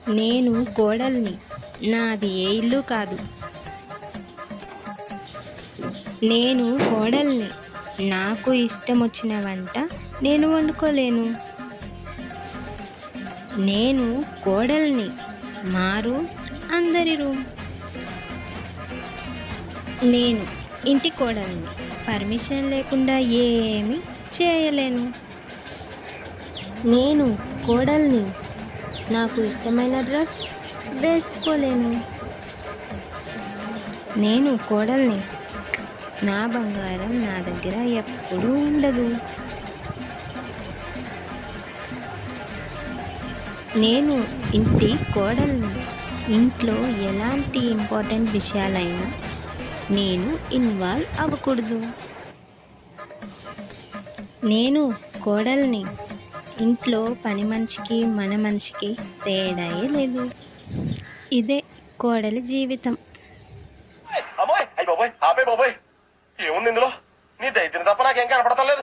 నేను కోడల్ని, నాది ఏ ఇల్లు కాదు. నేను కోడల్ని, నాకు ఇష్టం వచ్చిన వంట నేను వండుకోలేను. నేను కోడల్ని, మా రూమ్ అందరి రూమ్. నేను ఇంటి కోడల్ని, పర్మిషన్ లేకుండా ఏమీ చేయలేను. నేను కోడల్ని, నాకు ఇష్టమైన డ్రెస్ వేసుకోలేను. నేను కోడల్ని, నా బంగారం నా దగ్గర ఎప్పుడూ ఉండదు. నేను ఇంటి కోడల్ని, ఇంట్లో ఎలాంటి ఇంపార్టెంట్ విషయాలైనా నేను ఇన్వాల్వ్ అవ్వకూడదు. నేను కోడల్ని, ఇంట్లో పని మనిషికి మన మనిషికి తేడాయే లేదు. ఇదే కోడలి జీవితం. అమ్మాయి అయ్యి బాబోయ్ ఆపే బాబోయ్ ఏముంది ఇందులో నీ దైత్యం తప్ప నాకేం కనపడతలేదు.